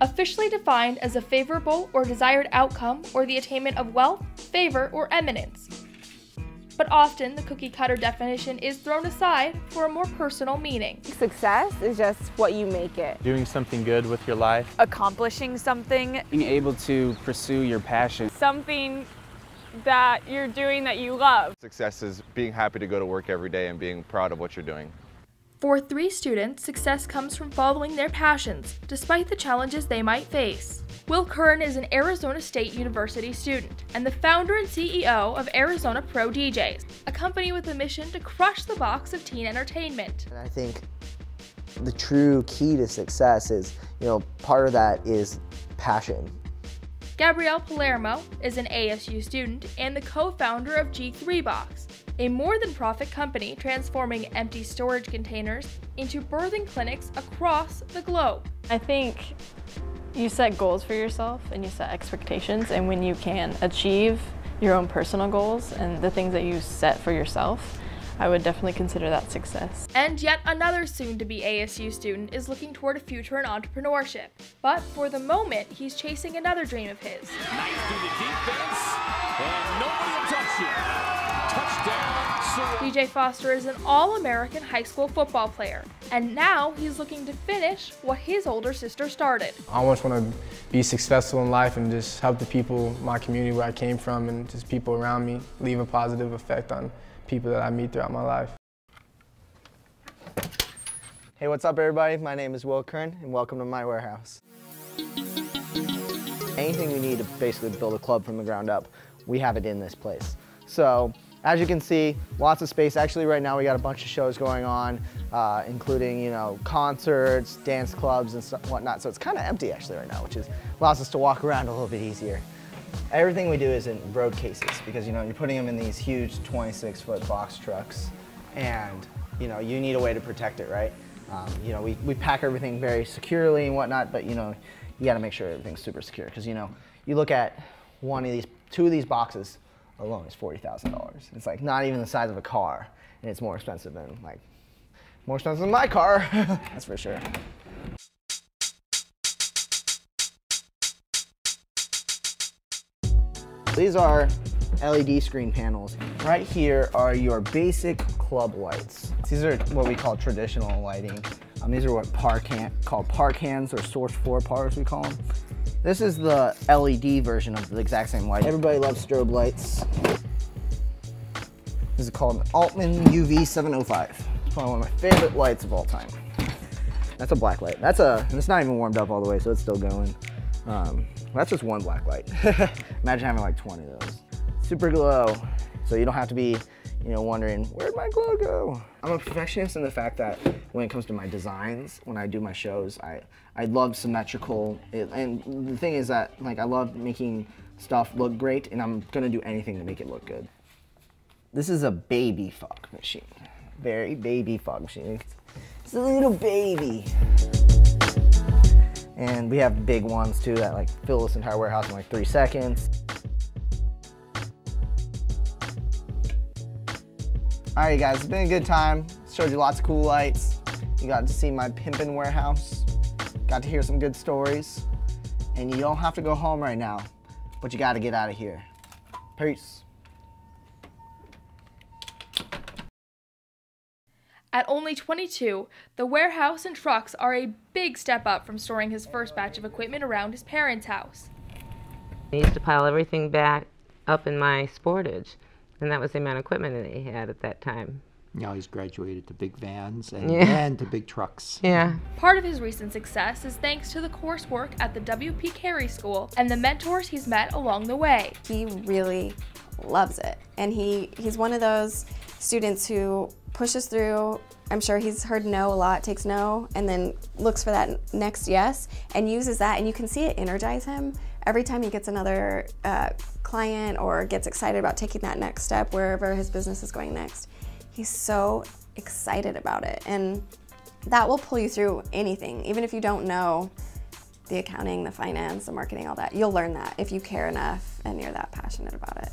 officially defined as a favorable or desired outcome or the attainment of wealth, favor, or eminence. But often, the cookie-cutter definition is thrown aside for a more personal meaning. Success is just what you make it. Doing something good with your life. Accomplishing something. Being able to pursue your passion. Something that you're doing that you love. Success is being happy to go to work every day and being proud of what you're doing. For 3 students, success comes from following their passions, despite the challenges they might face. Will Curran is an Arizona State University student and the founder and CEO of Arizona Pro DJs, a company with a mission to crush the box of teen entertainment. And I think the true key to success is, part of that is passion. Gabrielle Palermo is an ASU student and the co-founder of G3 Box, a more-than-profit company transforming empty storage containers into birthing clinics across the globe. I think you set goals for yourself and you set expectations, and when you can achieve your own personal goals and the things that you set for yourself, I would definitely consider that success. And yet another soon-to-be ASU student is looking toward a future in entrepreneurship. But for the moment, he's chasing another dream of his. Nice to the defense, and nobody will touch you. Touchdown. DJ Foster is an All-American high school football player, and now he's looking to finish what his older sister started. I always want to be successful in life and just help the people, my community where I came from, and just people around me, leave a positive effect on people that I meet throughout my life. Hey, what's up everybody? My name is Will Curran and welcome to my warehouse. Anything we need to basically build a club from the ground up, we have it in this place. So, as you can see, lots of space. Actually, right now we got a bunch of shows going on, including, concerts, dance clubs, and whatnot. So it's kind of empty actually right now, which allows us to walk around a little bit easier. Everything we do is in road cases because, you're putting them in these huge 26-foot box trucks, and, you need a way to protect it, right? We pack everything very securely and whatnot, but, you got to make sure everything's super secure because, you look at two of these boxes alone is $40,000. It's like not even the size of a car, and it's more expensive than my car. That's for sure. These are LED screen panels. Right here are your basic club lights. These are what we call traditional lighting. These are what called park hands, or source 4 pars we call them. This is the LED version of the exact same light. Everybody loves strobe lights. This is called an Altman UV 705. It's probably one of my favorite lights of all time. That's a black light. And it's not even warmed up all the way, so it's still going. That's just one black light. Imagine having like 20 of those. Super glow, so you don't have to be, wondering, where'd my glow go? I'm a perfectionist in the fact that when it comes to my designs, when I do my shows, I love symmetrical, and the thing is that, I love making stuff look great, and I'm gonna do anything to make it look good. This is a baby fog machine. Very baby fog machine. It's a little baby. And we have big ones too that fill this entire warehouse in 3 seconds. All right, guys, it's been a good time. Showed you lots of cool lights. You got to see my pimpin' warehouse. Got to hear some good stories. And you don't have to go home right now, but you got to get out of here. Peace. At only 22, the warehouse and trucks are a big step up from storing his first batch of equipment around his parents' house. I used to pile everything back up in my sportage, and that was the amount of equipment that he had at that time. Now he's graduated to big vans and to big trucks. Yeah. Part of his recent success is thanks to the coursework at the WP Carey School and the mentors he's met along the way. He really loves it, and he's one of those students who pushes through. I'm sure he's heard no a lot, takes no, and then looks for that next yes, and uses that, and you can see it energize him every time he gets another client or gets excited about taking that next step wherever his business is going next. He's so excited about it, and that will pull you through anything. Even if you don't know the accounting, the finance, the marketing, all that, you'll learn that if you care enough and you're that passionate about it.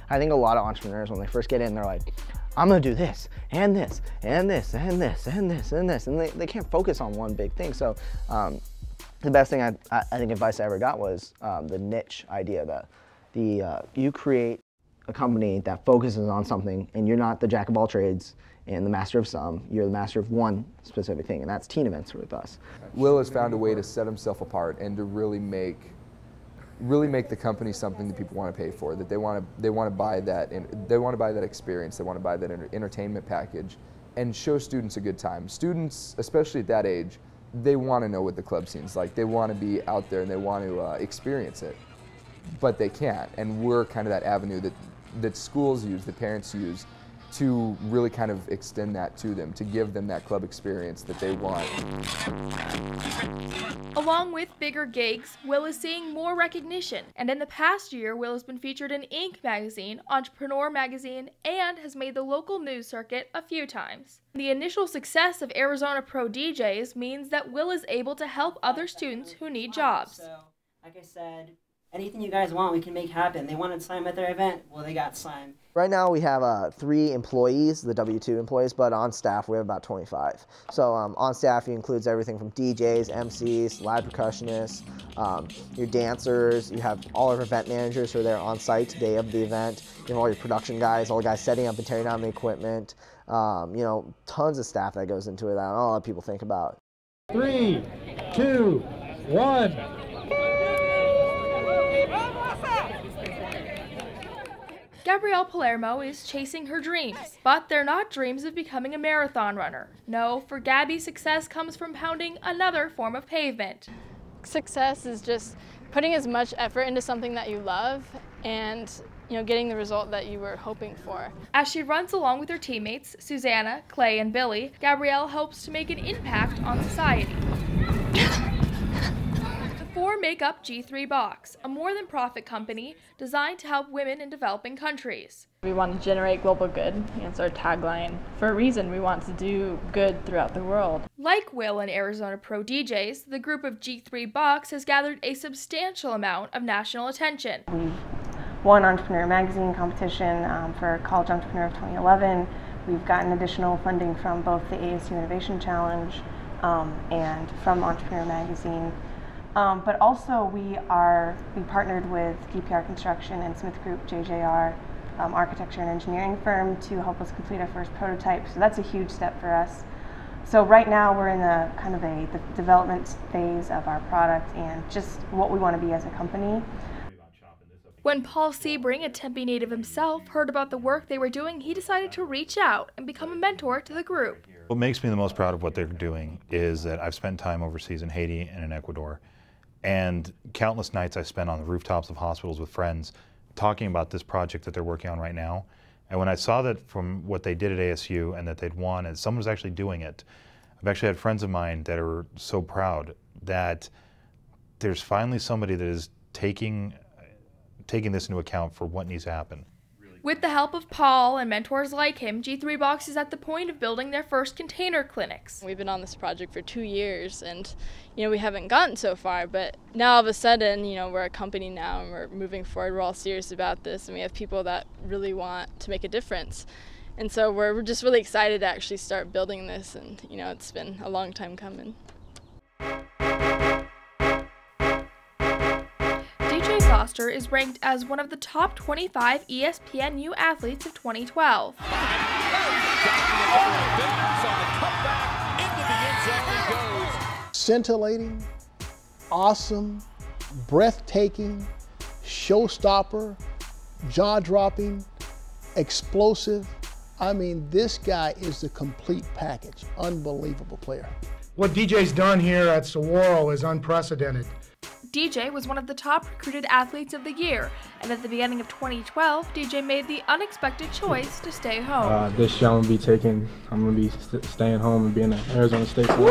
I think a lot of entrepreneurs, when they first get in, they're like, I'm gonna do this, and this, and this, and this, and this, and this, and they can't focus on one big thing. So The best thing I think advice I ever got was the niche idea that you create a company that focuses on something, and you're not the jack of all trades and the master of some. You're the master of one specific thing, and that's teen events with us. Will has found a way to set himself apart and to really make the company something that people want to pay for. That they want to buy that, and they want to buy that experience. They want to buy that entertainment package, and show students a good time. Students, especially at that age, they want to know what the club scene's like. They want to be out there and they want to experience it, but they can't. And we're kind of that avenue that schools use, that parents use, to really kind of extend that to them, to give them that club experience that they want. Along with bigger gigs, Will is seeing more recognition, and in the past year, Will has been featured in Inc. magazine, Entrepreneur magazine, and has made the local news circuit a few times. The initial success of Arizona Pro DJs means that Will is able to help other students who need jobs. So, like I said, anything you guys want, we can make happen. They wanted slime at their event, well, they got slime. Right now we have 3 employees, the W-2 employees, but on staff we have about 25. So on staff he includes everything from DJs, MCs, live percussionists, your dancers, you have all of our event managers who are there on site the day of the event, you have all your production guys, all the guys setting up and tearing down the equipment, you know, tons of staff that goes into it that I don't know a lot of people think about. 3, 2, 1. Gabrielle Palermo is chasing her dreams, but they're not dreams of becoming a marathon runner. No, for Gabby, success comes from pounding another form of pavement. Success is just putting as much effort into something that you love and, you know, getting the result that you were hoping for. As she runs along with her teammates, Susanna, Clay, and Billy, Gabrielle hopes to make an impact on society. Make up G3 Box, a more-than-profit company designed to help women in developing countries. We want to generate global good. It's our tagline. For a reason, we want to do good throughout the world. Like Will and Arizona Pro DJs, the group of G3 Box has gathered a substantial amount of national attention. We won Entrepreneur magazine competition for College Entrepreneur of 2011. We've gotten additional funding from both the ASU Innovation Challenge and from Entrepreneur magazine. But also we partnered with DPR Construction and Smith Group JJR, architecture and engineering firm, to help us complete our first prototype. So that's a huge step for us. So right now we're in the kind of the development phase of our product and just what we want to be as a company. When Paul Sebring, a Tempe native himself, heard about the work they were doing, he decided to reach out and become a mentor to the group. What makes me the most proud of what they're doing is that I've spent time overseas in Haiti and in Ecuador. And countless nights I spent on the rooftops of hospitals with friends talking about this project that they're working on right now. And when I saw that from what they did at ASU and that they'd won and someone was actually doing it, I've actually had friends of mine that are so proud that there's finally somebody that is taking this into account for what needs to happen. With the help of Paul and mentors like him, G3 Box is at the point of building their first container clinics. We've been on this project for 2 years and, you know, we haven't gotten so far, but now all of a sudden, you know, we're a company now and we're moving forward, we're all serious about this, and we have people that really want to make a difference. And so we're just really excited to actually start building this, and, you know, it's been a long time coming. Foster is ranked as one of the top 25 ESPNU athletes of 2012. Scintillating, awesome, breathtaking, showstopper, jaw-dropping, explosive. I mean, this guy is the complete package. Unbelievable player. What DJ's done here at Saguaro is unprecedented. DJ was one of the top recruited athletes of the year, and at the beginning of 2012, DJ made the unexpected choice to stay home. This year I'm going to be staying home and being an Arizona State player.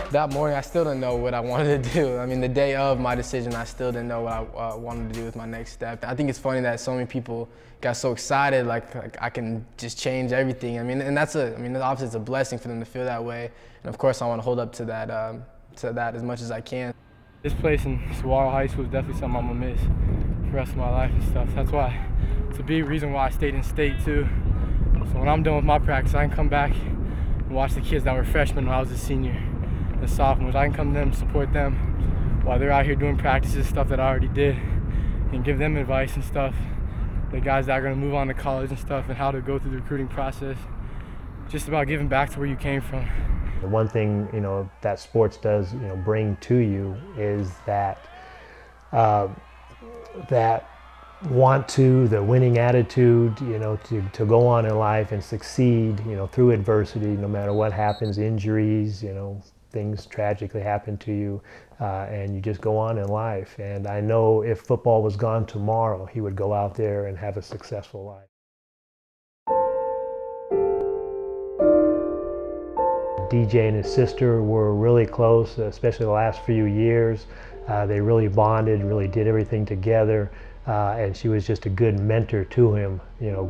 That morning, I still didn't know what I wanted to do. I mean, the day of my decision, I still didn't know what I wanted to do with my next step. I think it's funny that so many people got so excited, like I can just change everything. I mean, and obviously it's a blessing for them to feel that way. And of course, I want to hold up to that as much as I can. This place in Saguaro High School is definitely something I'm gonna miss for the rest of my life and stuff. That's why it's a big reason why I stayed in state too. So when I'm done with my practice, I can come back and watch the kids that were freshmen when I was a senior, the sophomores. I can come to them, support them while they're out here doing practices, stuff that I already did, and give them advice and stuff. The guys that are going to move on to college and stuff, and how to go through the recruiting process. Just about giving back to where you came from. The one thing, that sports does, bring to you is that that want to, the winning attitude, to go on in life and succeed, through adversity, no matter what happens, injuries, things tragically happen to you, and you just go on in life. And I know if football was gone tomorrow, he would go out there and have a successful life. DJ and his sister were really close, especially the last few years. They really bonded, really did everything together, and she was just a good mentor to him,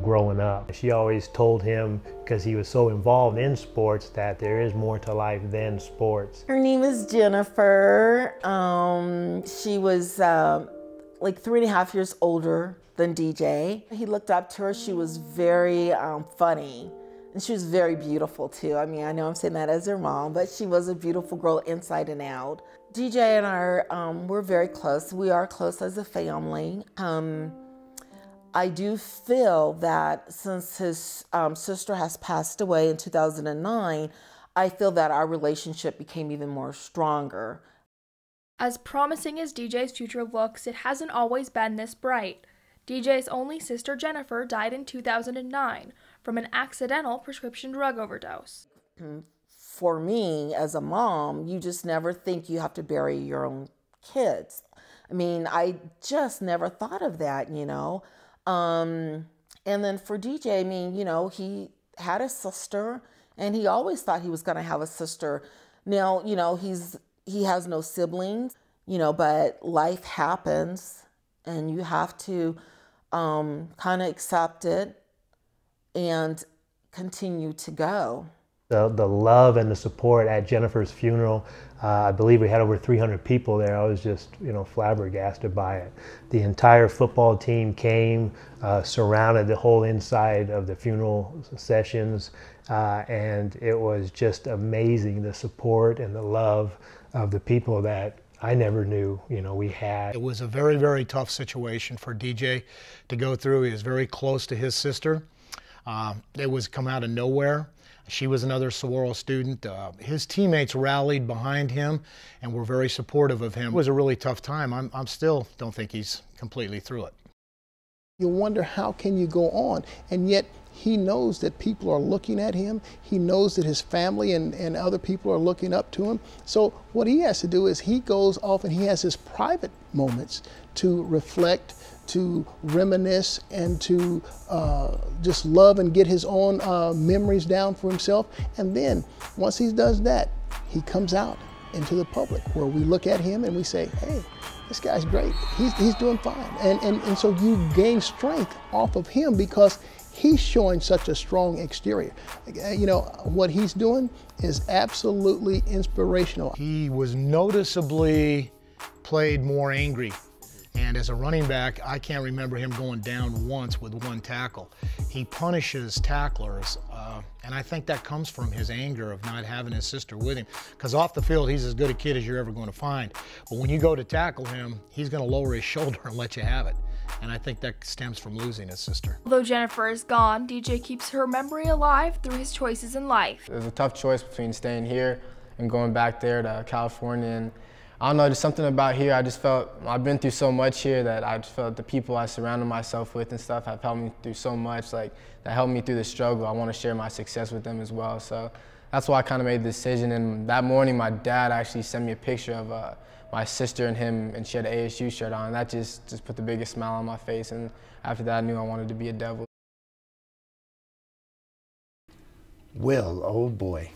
growing up. She always told him, because he was so involved in sports, that there is more to life than sports. Her name is Jennifer. She was like 3.5 years older than DJ. He looked up to her. She was very funny. And she was very beautiful too. I mean, I know I'm saying that as her mom, but she was a beautiful girl inside and out. DJ and I, we're very close. We are close as a family. I do feel that since his sister has passed away in 2009, I feel that our relationship became even more stronger. As promising as DJ's future looks, it hasn't always been this bright. DJ's only sister, Jennifer, died in 2009 from an accidental prescription drug overdose. For me, as a mom, you just never think you have to bury your own kids. I mean, I just never thought of that, And then for DJ, I mean, he had a sister, and he always thought he was going to have a sister. Now, he has no siblings, but life happens, and you have to kind of accept it and continue to go. The love and the support at Jennifer's funeral, I believe we had over 300 people there. I was just, flabbergasted by it. The entire football team came, surrounded the whole inside of the funeral sessions, and it was just amazing, the support and the love of the people that I never knew, we had. It was a very, very tough situation for DJ to go through. He was very close to his sister. It was come out of nowhere. She was another Saguaro student. His teammates rallied behind him and were very supportive of him. It was a really tough time. I'm still don't think he's completely through it. You wonder, how can you go on? And yet he knows that people are looking at him. He knows that his family and other people are looking up to him. So what he has to do is he goes off and he has his private moments to reflect, to reminisce, and to just love and get his own memories down for himself. And then once he does that, he comes out into the public where we look at him and we say, hey, this guy's great. He's doing fine. And so you gain strength off of him because he's showing such a strong exterior. What he's doing is absolutely inspirational. He was noticeably played more angry. And as a running back, I can't remember him going down once with one tackle. He punishes tacklers, and I think that comes from his anger of not having his sister with him. Because off the field, he's as good a kid as you're ever going to find. But when you go to tackle him, he's going to lower his shoulder and let you have it. And I think that stems from losing his sister. Although Jennifer is gone, DJ keeps her memory alive through his choices in life. It was a tough choice between staying here and going back there to California. And I don't know, there's something about here. I just felt, I've been through so much here that I just felt the people I surrounded myself with and stuff have helped me through so much, that helped me through the struggle. I want to share my success with them as well. So that's why I kind of made the decision. And that morning, my dad actually sent me a picture of my sister and him, and she had an ASU shirt on. That just put the biggest smile on my face. And after that, I knew I wanted to be a Devil. Will, oh boy.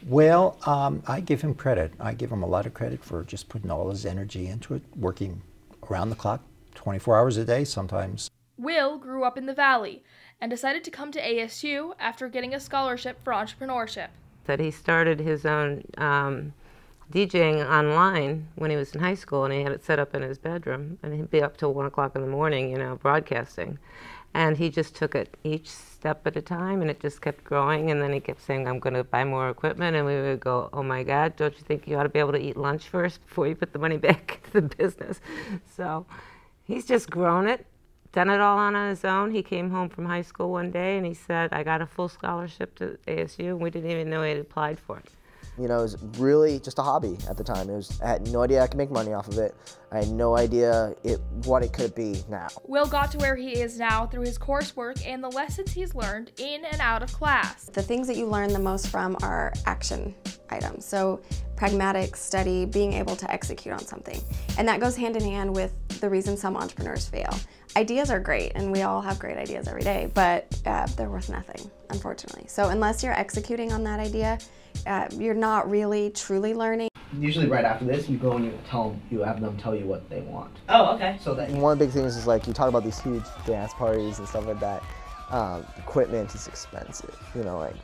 Well, I give him credit. I give him a lot of credit for just putting all his energy into it, working around the clock, 24 hours a day sometimes. Will grew up in the Valley and decided to come to ASU after getting a scholarship for entrepreneurship. That he started his own DJing online when he was in high school, and he had it set up in his bedroom, and he'd be up till 1 o'clock in the morning, broadcasting. And he just took it each step at a time, and it just kept growing. And then he kept saying, I'm going to buy more equipment. And we would go, oh my God, don't you think you ought to be able to eat lunch first before you put the money back into the business? So he's just grown it, done it all on his own. He came home from high school one day and he said, I got a full scholarship to ASU, and we didn't even know he had applied for it. You know, it was really just a hobby at the time. I had no idea I could make money off of it. I had no idea what it could be now. Will got to where he is now through his coursework and the lessons he's learned in and out of class. The things that you learn the most from are action items. So pragmatic, steady, being able to execute on something. And that goes hand in hand with the reason some entrepreneurs fail. Ideas are great, and we all have great ideas every day, but they're worth nothing, unfortunately. So unless you're executing on that idea, you're not really truly learning. Usually right after this, you go and you have them tell you what they want. Oh, okay. So that one of the big things is like you talk about these huge dance parties and stuff like that. Equipment is expensive, you know, like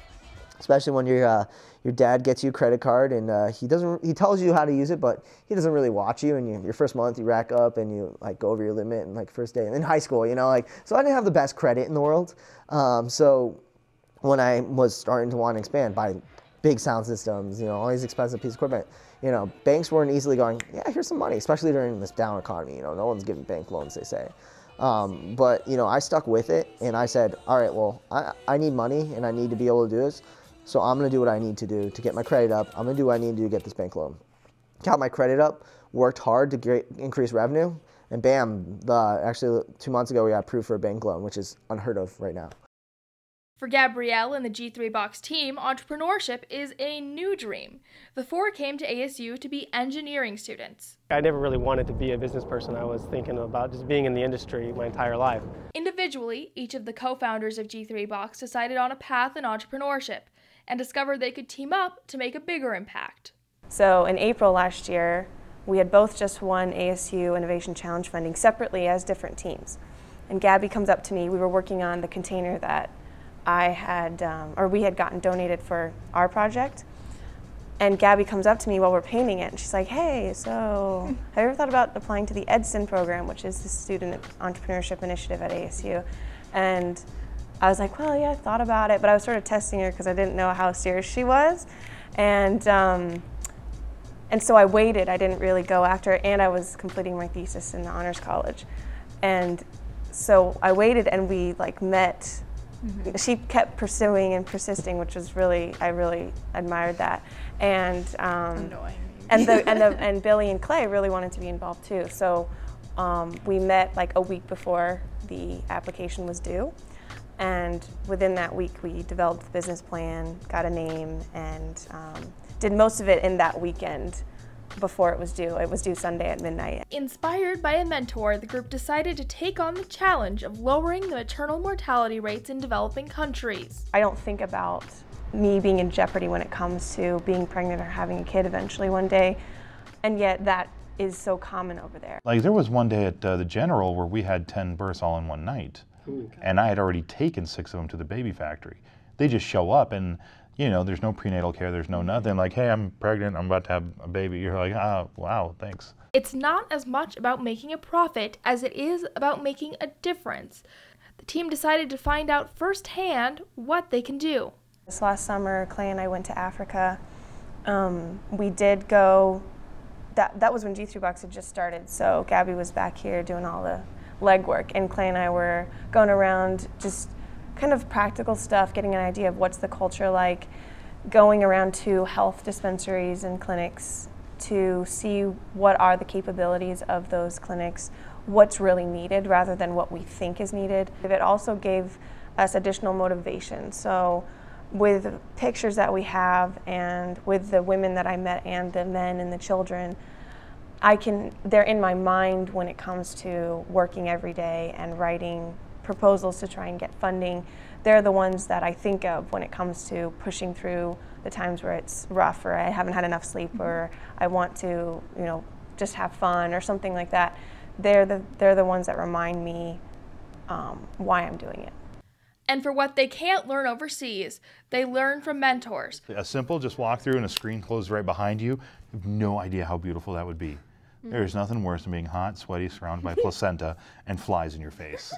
especially when your dad gets you a credit card and he tells you how to use it, but he doesn't really watch you. And your first month you rack up and you like go over your limit and like first day and in high school, you know, like so I didn't have the best credit in the world. So when I was starting to want to expand, buy big sound systems, you know, all these expensive pieces of equipment, you know, banks weren't easily going, yeah, here's some money, especially during this down economy. You know, no one's giving bank loans, they say. But, you know, I stuck with it and I said, all right, well, I need money and I need to be able to do this. So I'm going to do what I need to do to get my credit up. I'm going to do what I need to do to get this bank loan. Got my credit up, worked hard to increase revenue, and bam, actually 2 months ago we got approved for a bank loan, which is unheard of right now. For Gabrielle and the G3 Box team, entrepreneurship is a new dream. The four came to ASU to be engineering students. I never really wanted to be a business person. I was thinking about just being in the industry my entire life. Individually, each of the co-founders of G3 Box decided on a path in entrepreneurship and discovered they could team up to make a bigger impact. So in April last year, we had both just won ASU Innovation Challenge funding separately as different teams. And Gabby comes up to me. We were working on the container that we had gotten donated for our project. And Gabby comes up to me while we're painting it, and she's like, hey, so have you ever thought about applying to the EDSIN program, which is the Student Entrepreneurship Initiative at ASU? And I was like, well, yeah, I thought about it, but I was sort of testing her because I didn't know how serious she was. And so I waited. I didn't really go after it, and I was completing my thesis in the honors college. And so I waited, and we like met. Mm-hmm. She kept pursuing and persisting, which was I really admired that. And and Billy and Clay really wanted to be involved too. So we met like a week before the application was due, and within that week we developed the business plan, got a name, and did most of it in that weekend before it was due. It was due Sunday at midnight. Inspired by a mentor, the group decided to take on the challenge of lowering the maternal mortality rates in developing countries. I don't think about me being in jeopardy when it comes to being pregnant or having a kid eventually one day, and yet that is so common over there. Like there was one day at the General where we had 10 births all in one night, and I had already taken 6 of them to the baby factory. They just show up and you know, there's no prenatal care, there's no nothing. Like, hey, I'm pregnant, I'm about to have a baby. You're like, oh, wow, thanks. It's not as much about making a profit as it is about making a difference. The team decided to find out firsthand what they can do. This last summer, Clay and I went to Africa. We did go, that was when G3 Box had just started, so Gabby was back here doing all the legwork, and Clay and I were going around just kind of practical stuff, getting an idea of what's the culture like, going around to health dispensaries and clinics to see what are the capabilities of those clinics, what's really needed rather than what we think is needed. It also gave us additional motivation. So with pictures that we have and with the women that I met and the men and the children, they're in my mind when it comes to working every day and writing proposals to try and get funding. They're the ones that I think of when it comes to pushing through the times where it's rough or I haven't had enough sleep or I want to, you know, just have fun or something like that. They're the ones that remind me why I'm doing it. And for what they can't learn overseas, they learn from mentors. A simple just walk through and a screen closed right behind you. You have no idea how beautiful that would be. There's nothing worse than being hot, sweaty, surrounded by placenta and flies in your face.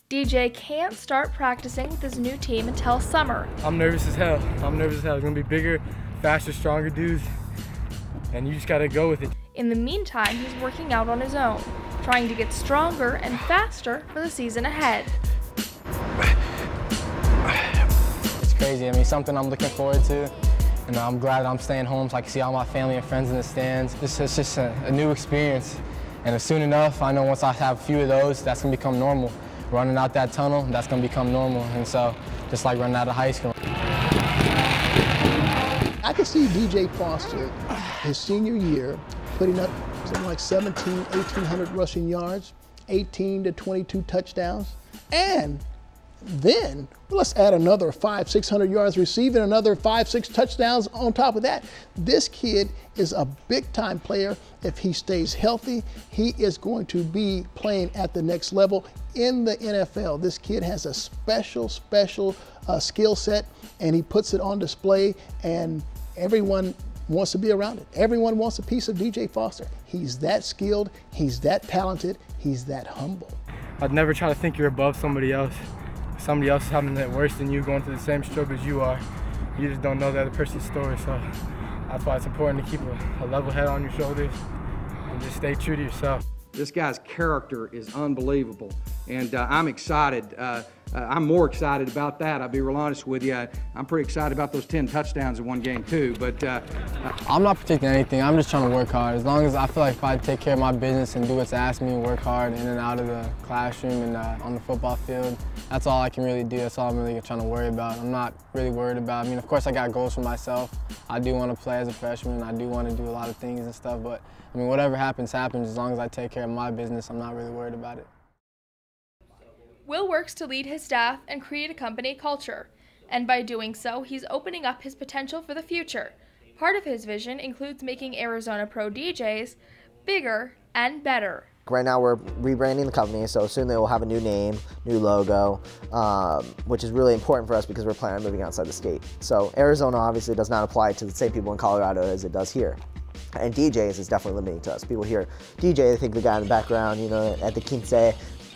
DJ can't start practicing with his new team until summer. I'm nervous as hell. It's gonna be bigger, faster, stronger dudes, and you just gotta go with it. In the meantime, he's working out on his own, trying to get stronger and faster for the season ahead. It's crazy. I mean, something I'm looking forward to. And I'm glad I'm staying home so I can see all my family and friends in the stands. It's just a new experience. And soon enough, I know once I have a few of those, that's gonna become normal. Running out that tunnel, that's gonna become normal. And so, just like running out of high school. I could see DJ Foster, his senior year, putting up something like 1,800 rushing yards, 18 to 22 touchdowns, and then let's add another 500-600 yards receiving, another 5-6 touchdowns on top of that. This kid is a big-time player. If he stays healthy, he is going to be playing at the next level in the NFL. This kid has a special skill set, and he puts it on display, and everyone wants to be around it. Everyone wants a piece of DJ Foster. He's that skilled, he's that talented, he's that humble. I'd never try to think you're above somebody else. Somebody else is having it worse than you, going through the same struggle as you are. You just don't know the other person's story, so that's why it's important to keep a level head on your shoulders and just stay true to yourself. This guy's character is unbelievable, and I'm excited. I'm more excited about that, I'll be real honest with you. I'm pretty excited about those 10 touchdowns in one game too, but I'm not predicting anything. I'm just trying to work hard. As long as I feel like if I take care of my business and do what's asked me and work hard in and out of the classroom and on the football field, that's all I can really do. That's all I'm really trying to worry about. I'm not really worried about, I mean, of course I got goals for myself. I do want to play as a freshman. I do want to do a lot of things and stuff, but I mean, whatever happens, happens. As long as I take care of my business, I'm not really worried about it. Will works to lead his staff and create a company culture, and by doing so, he's opening up his potential for the future. Part of his vision includes making Arizona Pro DJs bigger and better. Right now we're rebranding the company, so soon they will have a new name, new logo, which is really important for us because we're planning on moving outside the state. So Arizona obviously does not apply to the same people in Colorado as it does here. And DJs is definitely limiting to us. People hear DJ, they think the guy in the background, you know, at the quince,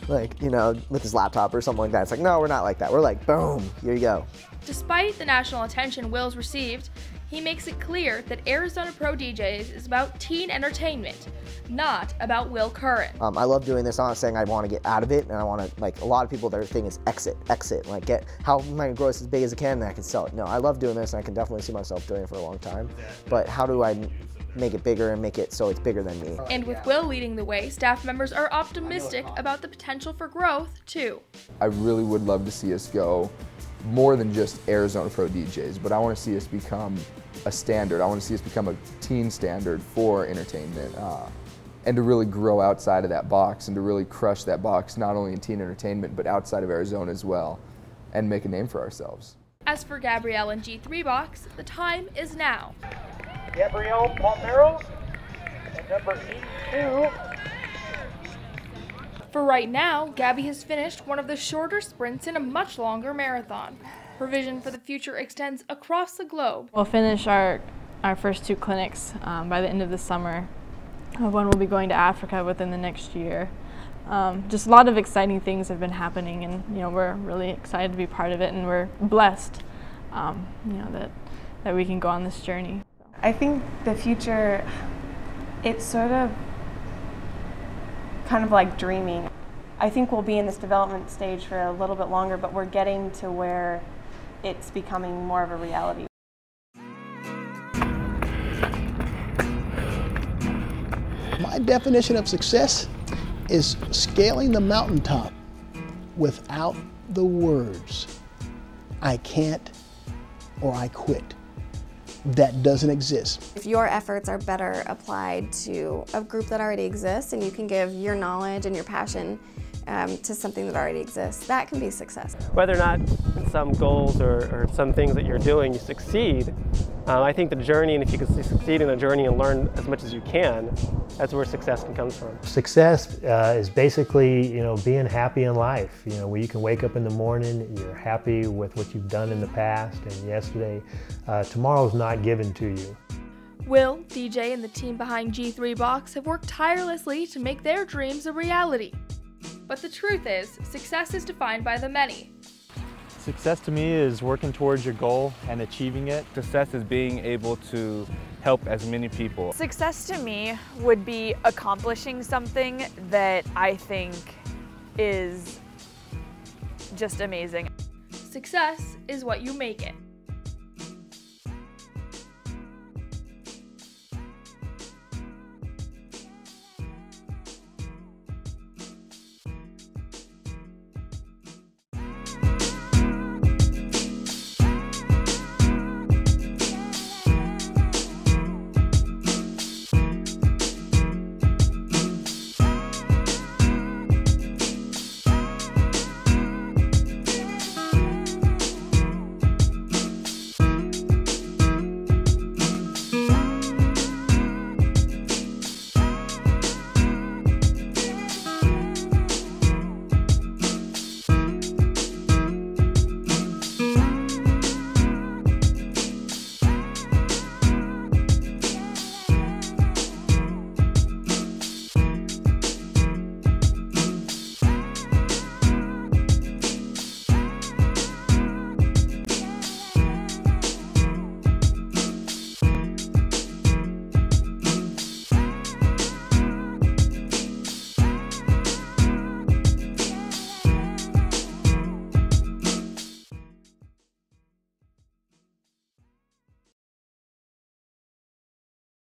like, you know, with his laptop or something like that. It's like, no, we're not like that. We're like, boom, here you go. Despite the national attention Will's received, he makes it clear that Arizona Pro DJs is about teen entertainment, not about Will Curran. I love doing this. I'm not saying I want to get out of it, and I want to, like, a lot of people, their thing is exit, like get, how am I going to grow this as big as I can and I can sell it? No, I love doing this, and I can definitely see myself doing it for a long time, but how do I make it bigger and make it so it's bigger than me? And with Will leading the way, staff members are optimistic about the potential for growth, too. I really would love to see us go more than just Arizona Pro DJs, but I want to see us become a standard. I want to see us become a teen standard for entertainment, and to really grow outside of that box and to really crush that box, not only in teen entertainment, but outside of Arizona as well, and make a name for ourselves. As for Gabrielle and G3 Box, the time is now. Gabrielle Palermo, number 82. For right now, Gabby has finished one of the shorter sprints in a much longer marathon. Her vision for the future extends across the globe. We'll finish our first 2 clinics by the end of the summer. One will be going to Africa within the next year. Just a lot of exciting things have been happening, and you know, we're really excited to be part of it, and we're blessed, you know, that we can go on this journey. I think the future, it's sort of kind of like dreaming. I think we'll be in this development stage for a little bit longer, but we're getting to where it's becoming more of a reality. My definition of success is scaling the mountaintop without the words, I can't or I quit. That doesn't exist. If your efforts are better applied to a group that already exists, and you can give your knowledge and your passion to something that already exists, that can be success. Whether or not in some goals or some things that you're doing you succeed, I think the journey, and if you can succeed in a journey and learn as much as you can, that's where success can come from. Success is basically, you know, being happy in life. You know, where you can wake up in the morning, you're happy with what you've done in the past and yesterday. Tomorrow's not given to you. Will, DJ, and the team behind G3 Box have worked tirelessly to make their dreams a reality. But the truth is, success is defined by the many. Success to me is working towards your goal and achieving it. Success is being able to help as many people. Success to me would be accomplishing something that I think is just amazing. Success is what you make it.